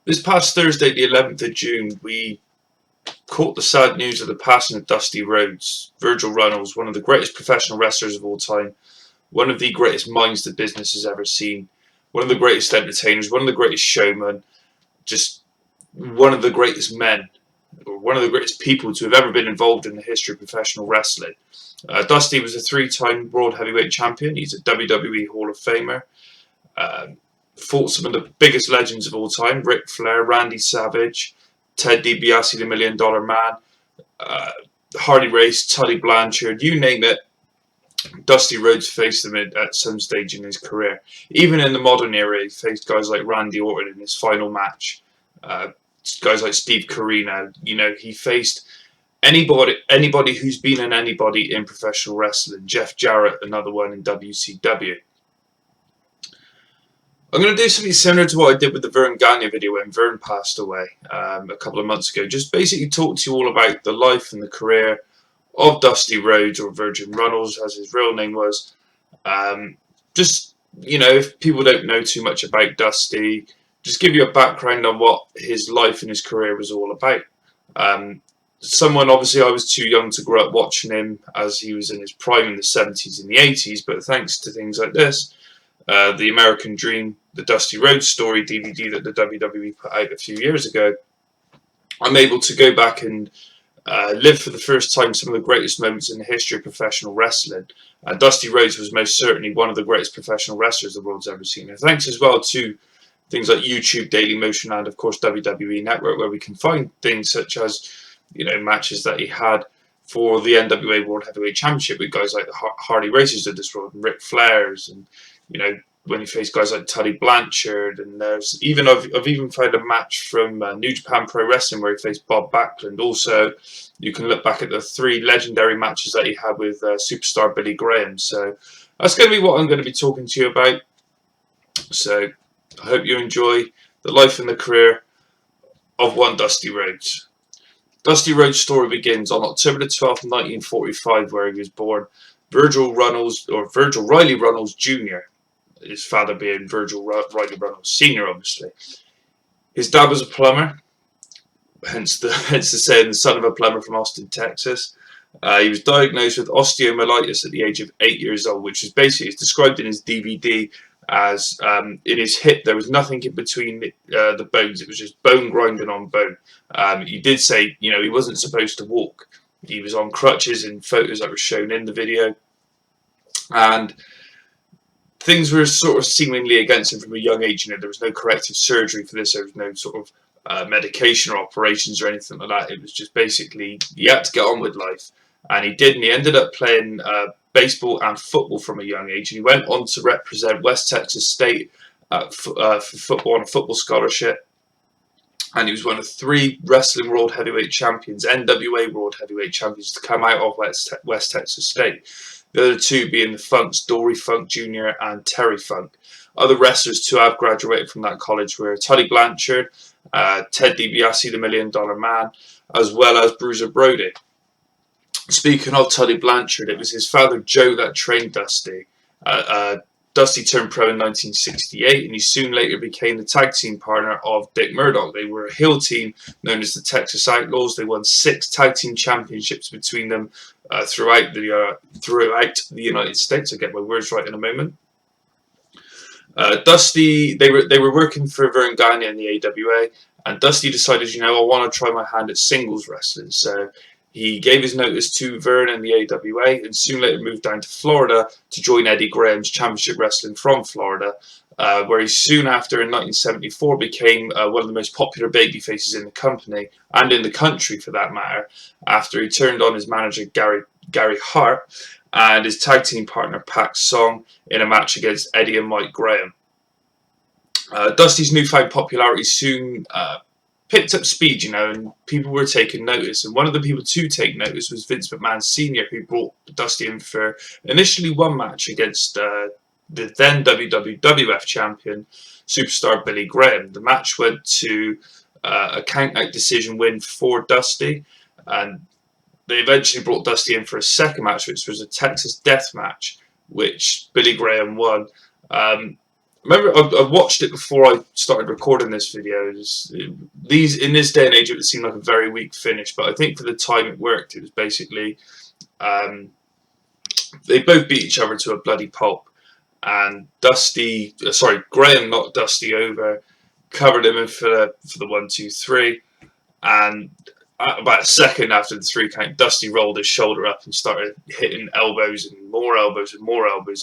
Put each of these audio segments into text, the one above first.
This past Thursday, the 11th of June, we caught the sad news of the passing of Dusty Rhodes. Virgil Runnels, one of the greatest professional wrestlers of all time, one of the greatest minds the business has ever seen, one of the greatest entertainers, one of the greatest showmen, just one of the greatest men, or one of the greatest people to have ever been involved in the history of professional wrestling. Dusty was a three-time World Heavyweight Champion. He's a WWE Hall of Famer. Uh, Fought some of the biggest legends of all time: Ric Flair, Randy Savage, Ted DiBiase, the Million Dollar Man, uh, Harley Race, Tully Blanchard, you name it. Dusty Rhodes faced them at some stage in his career. Even in the modern era, he faced guys like Randy Orton in his final match. Uh, Guys like Steve Corino. He faced anybody who's been an anybody in professional wrestling. Jeff Jarrett, another one in WCW. I'm going to do something similar to what I did with the Vern Gagne video when Vern passed away a couple of months ago. Just basically talk to you all about the life and the career of Dusty Rhodes, or Virgin Runnels, as his real name was. If people don't know too much about Dusty, just give you a background on what his life and his career was all about. Obviously, I was too young to grow up watching him as he was in his prime in the 70s and the 80s, but thanks to things like this, the American Dream, the Dusty Rhodes story DVD that the WWE put out a few years ago, I'm able to go back and live for the first time some of the greatest moments in the history of professional wrestling. Dusty Rhodes was most certainly one of the greatest professional wrestlers the world's ever seen. And thanks as well to things like YouTube, Dailymotion, and of course WWE Network, where we can find things such as matches that he had for the NWA World Heavyweight Championship with guys like the Harley Racers of this world, and Ric Flairs, and when he faced guys like Tully Blanchard, and I've even found a match from New Japan Pro Wrestling where he faced Bob Backlund. Also, you can look back at the three legendary matches that he had with superstar Billy Graham. So that's going to be what I'm going to be talking to you about. So I hope you enjoy the life and the career of one Dusty Rhodes. Dusty Rhodes' story begins on October the 12th, 1945, where he was born. Virgil Riley Runnels Jr., his father being Virgil Riley Runnels Sr., obviously. His dad was a plumber, hence the saying, the son of a plumber from Austin, Texas. He was diagnosed with osteomyelitis at the age of 8 years old, which is basically, it's described in his DVD as in his hip there was nothing in between the bones. It was just bone grinding on bone. He did say, he wasn't supposed to walk. He was on crutches in photos that were shown in the video. And things were sort of seemingly against him from a young age. There was no corrective surgery for this. There was no sort of medication or operations or anything like that. It was just basically he had to get on with life. And he did, and he ended up playing baseball and football from a young age. And he went on to represent West Texas State for football on a football scholarship. And he was one of 3 Wrestling World Heavyweight Champions, NWA World Heavyweight Champions, to come out of West Texas State. The other 2 being the Funks, Dory Funk Jr. and Terry Funk. Other wrestlers to have graduated from that college were Tully Blanchard, Ted DiBiase, the Million Dollar Man, as well as Bruiser Brody. Speaking of Tully Blanchard, it was his father Joe that trained Dusty. Dusty turned pro in 1968, and he soon later became the tag team partner of Dick Murdoch. They were a heel team known as the Texas Outlaws. They won 6 tag team championships between them throughout the United States. I'll get my words right in a moment. Dusty, they were working for Vern Gagne in the AWA, and Dusty decided, I want to try my hand at singles wrestling. So he gave his notice to Vern and the AWA, and soon later moved down to Florida to join Eddie Graham's Championship Wrestling from Florida, where he soon after, in 1974, became one of the most popular babyfaces in the company, and in the country for that matter, after he turned on his manager Gary Hart and his tag team partner Pac Song in a match against Eddie and Mike Graham. Dusty's newfound popularity soon picked up speed, and people were taking notice. And one of the people to take notice was Vince McMahon Sr., who brought Dusty in for initially one match against the then WWF champion, superstar Billy Graham. The match went to a count-out decision win for Dusty, and they eventually brought Dusty in for a second match, which was a Texas death match, which Billy Graham won. remember I watched it before I started recording this video. These in this day and age, it would seem like a very weak finish, but I think for the time it worked. It was basically they both beat each other to a bloody pulp, and Graham knocked Dusty over, covered him in for the 1-2-3, and about a second after the 3 count, Dusty rolled his shoulder up and started hitting elbows and more elbows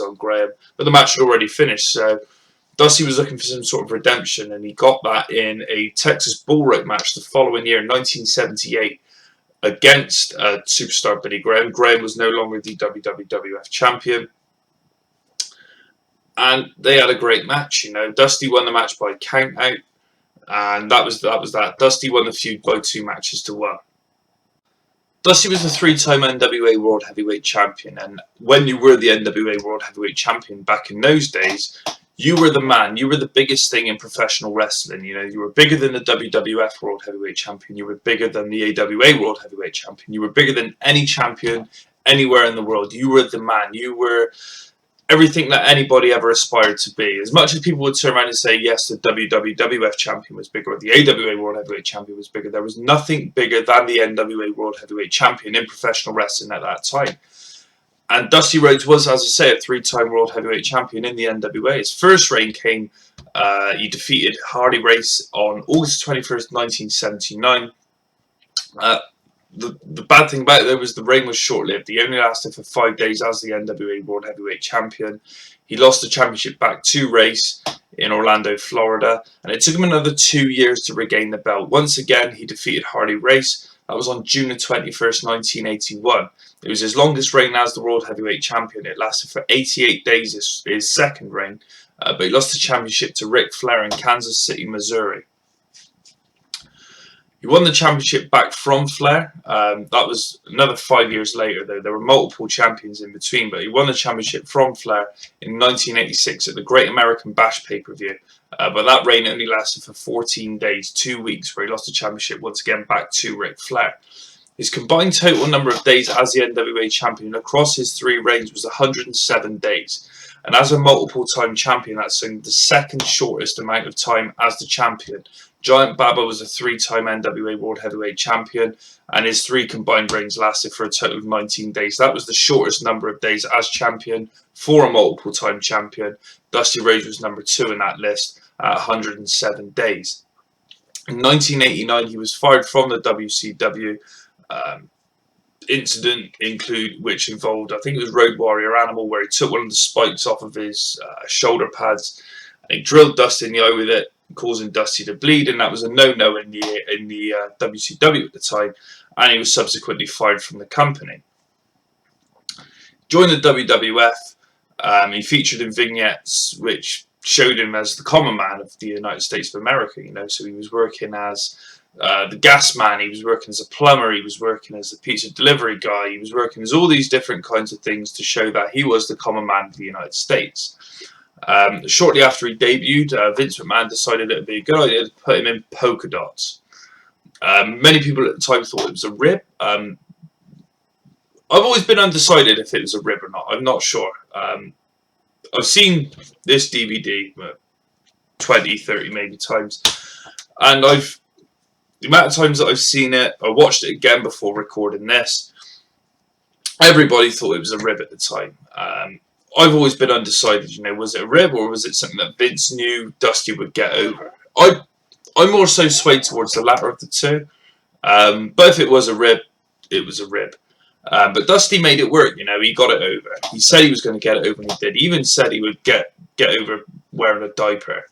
on Graham. But the match had already finished, so Dusty was looking for some sort of redemption, and he got that in a Texas Bull Rope match the following year, 1978, against superstar Billy Graham. Graham was no longer the WWF champion, and they had a great match. Dusty won the match by count out, and that was that. Dusty won the feud by 2 matches to 1. Dusty was a 3-time NWA World Heavyweight Champion, and when you were the NWA World Heavyweight Champion back in those days, you were the man. You were the biggest thing in professional wrestling. You were bigger than the WWF World Heavyweight Champion. You were bigger than the AWA World Heavyweight Champion. You were bigger than any champion anywhere in the world. You were the man. You were everything that anybody ever aspired to be. As much as people would turn around and say, yes, the WWF champion was bigger, or the AWA World Heavyweight Champion was bigger, there was nothing bigger than the NWA World Heavyweight Champion in professional wrestling at that time. And Dusty Rhodes was, as I say, a 3-time World Heavyweight Champion in the NWA. His first reign came, he defeated Harley Race on August 21st, 1979. The bad thing about it, though, was the reign was short-lived. He only lasted for 5 days as the NWA World Heavyweight Champion. He lost the championship back to Race in Orlando, Florida, and it took him another 2 years to regain the belt. Once again, he defeated Harley Race. That was on June the 21st, 1981. It was his longest reign as the World Heavyweight Champion. It lasted for 88 days, his second reign, but he lost the championship to Ric Flair in Kansas City, Missouri. He won the championship back from Flair. That was another 5 years later, though. There were multiple champions in between, but he won the championship from Flair in 1986 at the Great American Bash pay-per-view. But that reign only lasted for 14 days, 2 weeks, where he lost the championship once again back to Ric Flair. His combined total number of days as the NWA champion across his 3 reigns was 107 days. And as a multiple-time champion, that's the second shortest amount of time as the champion. Giant Baba was a 3-time NWA World Heavyweight Champion, and his 3 combined reigns lasted for a total of 19 days. That was the shortest number of days as champion for a multiple-time champion. Dusty Rhodes was number 2 in that list at 107 days. In 1989, he was fired from the WCW. Incident which involved, I think it was Road Warrior Animal, where he took one of the spikes off of his shoulder pads and he drilled Dusty in the eye with it, causing Dusty to bleed, and that was a no-no in the WCW at the time, and he was subsequently fired from the company. Joined the WWF, he featured in vignettes which showed him as the common man of the United States of America. So he was working as the gas man, he was working as a plumber, he was working as a pizza delivery guy, he was working as all these different kinds of things to show that he was the common man of the United States. Shortly after he debuted, Vince McMahon decided it would be a good idea to put him in polka dots. Many people at the time thought it was a rib. I've always been undecided if it was a rib or not. I'm not sure. I've seen this DVD 20, 30 maybe times, and the amount of times that I've seen it, I watched it again before recording this, everybody thought it was a rib at the time. I've always been undecided, was it a rib or was it something that Vince knew Dusty would get over? I'm more so swayed towards the latter of the two. But if it was a rib, it was a rib. But Dusty made it work, he got it over. He said he was going to get it over, and he did. He even said he would get over wearing a diaper.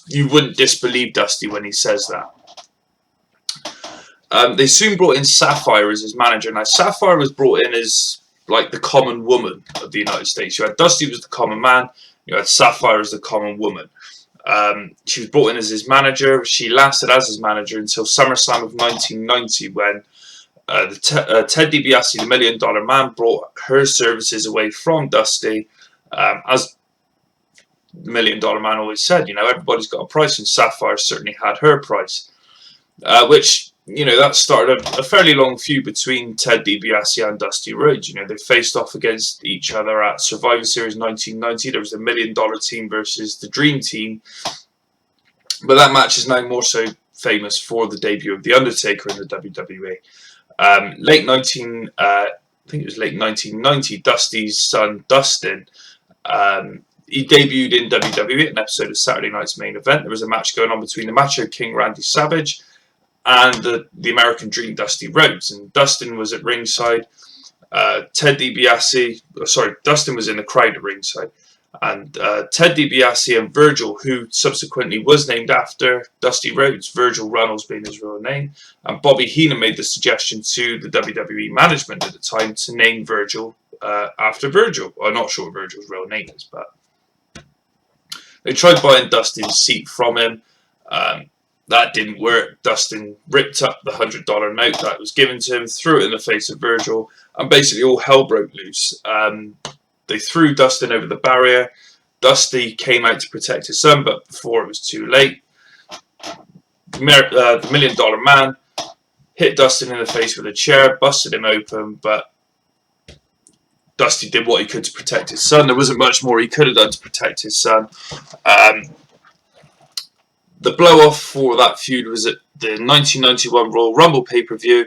You wouldn't disbelieve Dusty when he says that. They soon brought in Sapphire as his manager. Now, Sapphire was brought in as like the common woman of the United States. You had Dusty was the common man. You had Sapphire as the common woman. She was brought in as his manager. She lasted as his manager until SummerSlam of 1990, when Ted DiBiase, the $1 Million Man, brought her services away from Dusty. As the $1 Million Man always said, everybody's got a price, and Sapphire certainly had her price, which that started a fairly long feud between Ted DiBiase and Dusty Rhodes. They faced off against each other at Survivor Series 1990. There was the $1 Million Team versus the Dream Team. But that match is now more so famous for the debut of The Undertaker in the WWE. I think it was late 1990, Dusty's son, Dustin, he debuted in WWE, an episode of Saturday Night's Main Event. There was a match going on between the Macho King Randy Savage and the American Dream Dusty Rhodes. And Dustin was at ringside. Dustin was in the crowd at ringside. And Ted DiBiase and Virgil, who subsequently was named after Dusty Rhodes, Virgil Runnels being his real name, and Bobby Heenan made the suggestion to the WWE management at the time to name Virgil after Virgil. I'm not sure what Virgil's real name is, but they tried buying Dustin's seat from him. That didn't work. Dustin ripped up the $100 note that was given to him, threw it in the face of Virgil, and basically all hell broke loose. They threw Dustin over the barrier. Dusty came out to protect his son, but before it was too late, the $1 Million Man hit Dustin in the face with a chair, busted him open, but Dusty did what he could to protect his son. There wasn't much more he could have done to protect his son. The blow-off for that feud was at the 1991 Royal Rumble pay-per-view.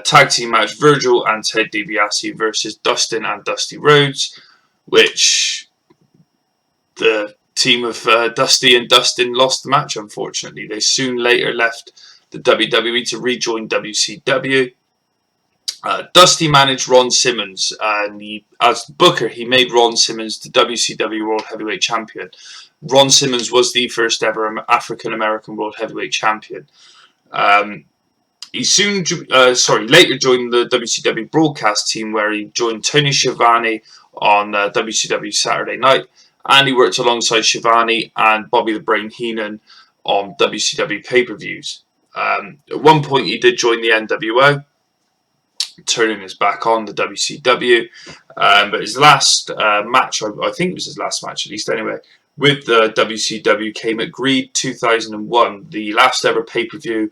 Tag team match, Virgil and Ted DiBiase versus Dustin and Dusty Rhodes, which the team of Dusty and Dustin lost the match, unfortunately. They soon later left the WWE to rejoin WCW. Dusty managed Ron Simmons, and as booker, he made Ron Simmons the WCW World Heavyweight Champion. Ron Simmons was the first ever African-American World Heavyweight Champion. He later joined the WCW broadcast team, where he joined Tony Schiavone on WCW Saturday Night, and he worked alongside Schiavone and Bobby the Brain Heenan on WCW pay-per-views. At one point, he did join the NWO, turning his back on the WCW, but his last match, I think it was his last match at least anyway, with the WCW came at Greed 2001, the last ever pay-per-view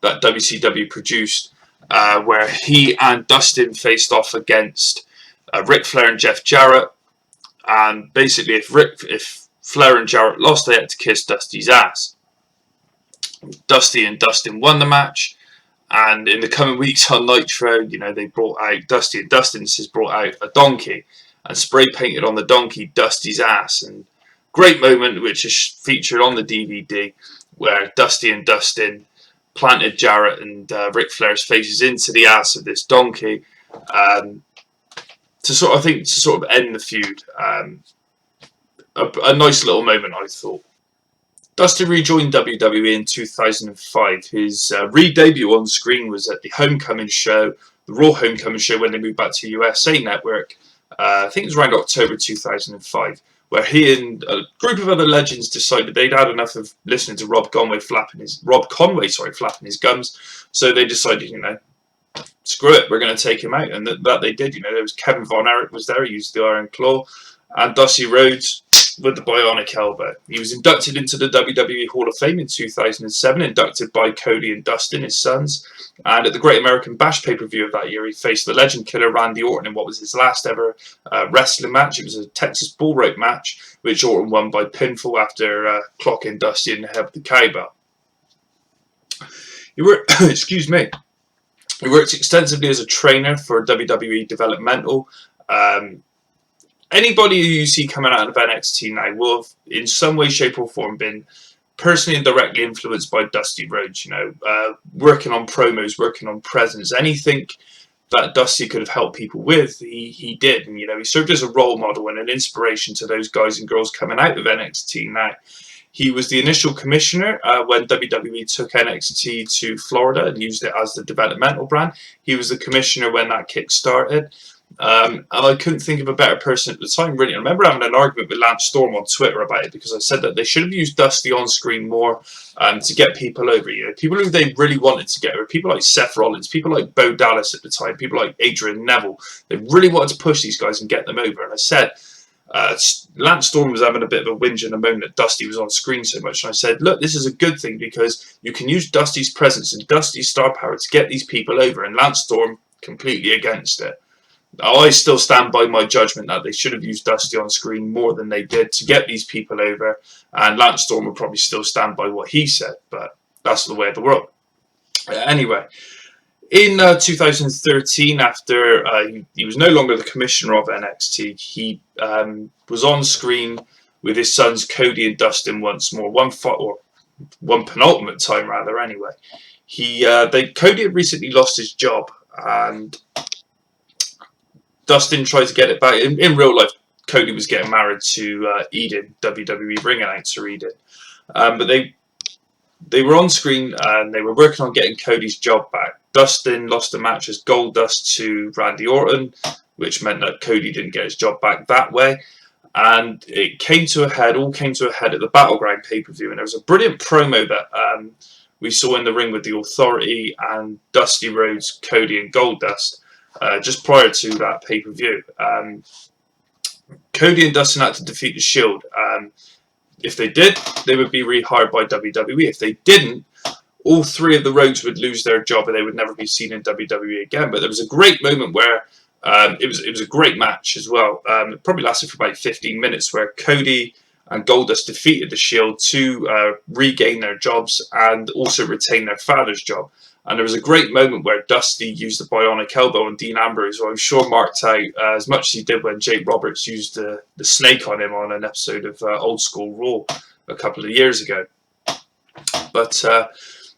that WCW produced, where he and Dustin faced off against Ric Flair and Jeff Jarrett. And basically, if Flair and Jarrett lost, they had to kiss Dusty's ass. Dusty and Dustin won the match, and in the coming weeks on Nitro, they brought out Dusty and Dustin brought out a donkey and spray painted on the donkey Dusty's ass. And great moment which is featured on the DVD, where Dusty and Dustin planted Jarrett and Ric Flair's faces into the ass of this donkey to sort of end the feud. A nice little moment, I thought. Dusty rejoined WWE in 2005. His re-debut on screen was at the Homecoming show, the Raw Homecoming show, when they moved back to USA Network. I think it was around October 2005. Where he and a group of other legends decided they'd had enough of listening to Rob Conway flapping his gums, so they decided, screw it, we're going to take him out, and that they did. There was Kevin Von Erich was there, he used the Iron Claw, and Dusty Rhodes with the bionic elbow. He was inducted into the WWE Hall of Fame in 2007, inducted by Cody and Dustin, his sons. And at the Great American Bash pay-per-view of that year, he faced the legend killer Randy Orton in what was his last ever wrestling match. It was a Texas bull rope match, which Orton won by pinfall after clocking Dusty in the head with the cowbell. He worked, He worked extensively as a trainer for WWE Developmental. Anybody who you see coming out of NXT now will have, in some way, shape or form, been personally and directly influenced by Dusty Rhodes, working on promos, working on presence, anything that Dusty could have helped people with, he did. And, he served as a role model and an inspiration to those guys and girls coming out of NXT now. He was the initial commissioner when WWE took NXT to Florida and used it as the developmental brand. He was the commissioner when that kick started. And I couldn't think of a better person at the time, really. I remember having an argument with Lance Storm on Twitter about it, because I said that they should have used Dusty on screen more to get people over. People who they really wanted to get over, people like Seth Rollins, people like Bo Dallas at the time, people like Adrian Neville. They really wanted to push these guys and get them over. And I said, Lance Storm was having a bit of a whinge and a moan that Dusty was on screen so much, and I said, look, this is a good thing because you can use Dusty's presence and Dusty's star power to get these people over, and Lance Storm completely against it. I still stand by my judgment that they should have used Dusty on screen more than they did to get these people over, and Lance Storm would probably still stand by what he said, but that's the way of the world. Anyway, in 2013, after he was no longer the commissioner of NXT, he was on screen with his sons Cody and Dustin once more, one penultimate time rather. Anyway, Cody had recently lost his job, and Dustin tried to get it back. In real life, Cody was getting married to Eden, WWE ring announcer Eden, but they were on screen and they were working on getting Cody's job back. Dustin lost a match as Goldust to Randy Orton, which meant that Cody didn't get his job back that way. And it all came to a head at the Battleground pay-per-view. And there was a brilliant promo that we saw in the ring with the Authority and Dusty Rhodes, Cody and Goldust just prior to that pay-per-view. Cody and Dustin had to defeat the Shield. If they did, they would be rehired by WWE. If they didn't, all three of the Rhodes would lose their job and they would never be seen in WWE again. But there was a great moment where it was a great match as well. It probably lasted for about 15 minutes, where Cody and Goldust defeated the Shield to regain their jobs and also retain their father's job. And there was a great moment where Dusty used the bionic elbow on Dean Ambrose, who I'm sure marked out as much as he did when Jake Roberts used the snake on him on an episode of Old School Raw a couple of years ago. But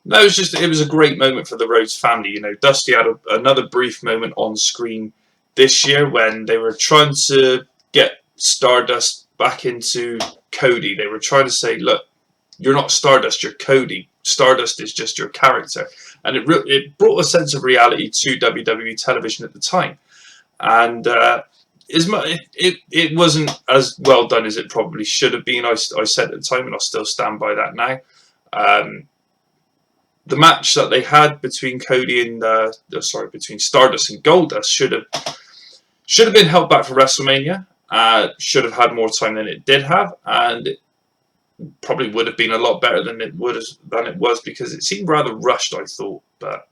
no, it was a great moment for the Rhodes family. You know, Dusty had another brief moment on screen this year when they were trying to get Stardust back into Cody. They were trying to say, look, you're not Stardust, you're Cody. Stardust is just your character. And it brought a sense of reality to WWE television at the time. And it wasn't as well done as it probably should have been. I said at the time, and I'll still stand by that now. The match that they had between between Stardust and Goldust should have been held back for WrestleMania. Should have had more time than it did have, and it probably would have been a lot better than it was, because it seemed rather rushed, I thought. But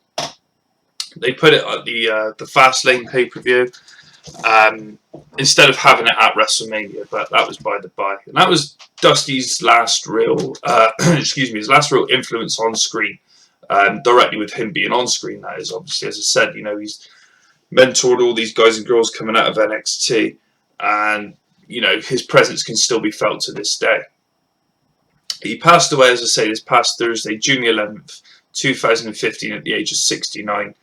they put it at the Fastlane pay-per-view instead of having it at WrestleMania. But that was by the by, and that was Dusty's last real his last real influence on screen, directly with him being on screen. That is, obviously, as I said, you know, he's mentored all these guys and girls coming out of NXT, and you know, his presence can still be felt to this day. He passed away, as I say, this past Thursday, June 11th, 2015, at the age of 69.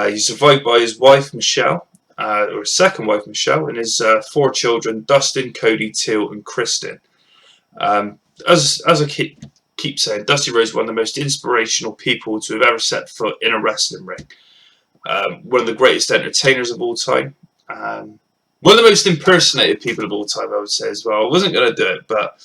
He's survived by his wife, Michelle, or his second wife, Michelle, and his 4 children, Dustin, Cody, Teal, and Kristen. As I keep saying, Dusty Rhodes is one of the most inspirational people to have ever set foot in a wrestling ring. One of the greatest entertainers of all time. One of the most impersonated people of all time, I would say, as well. I wasn't going to do it, but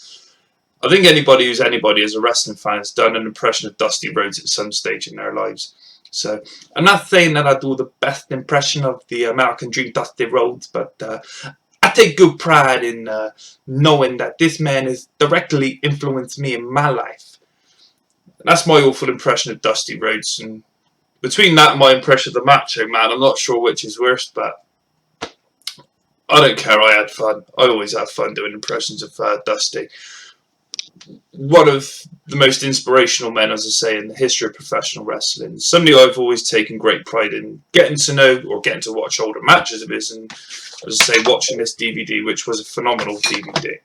I think anybody who's anybody as a wrestling fan has done an impression of Dusty Rhodes at some stage in their lives. So I'm not saying that I do the best impression of the American Dream Dusty Rhodes, but I take good pride in knowing that this man has directly influenced me in my life. That's my awful impression of Dusty Rhodes. And between that and my impression of the Macho Man, I'm not sure which is worse, but I don't care. I had fun. I always have fun doing impressions of Dusty. One of the most inspirational men, as I say, in the history of professional wrestling. Somebody I've always taken great pride in getting to know or getting to watch older matches of his, and as I say, watching this DVD, which was a phenomenal DVD.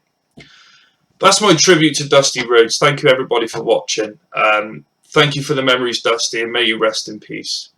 That's my tribute to Dusty Rhodes. Thank you, everybody, for watching. Thank you for the memories, Dusty, and may you rest in peace.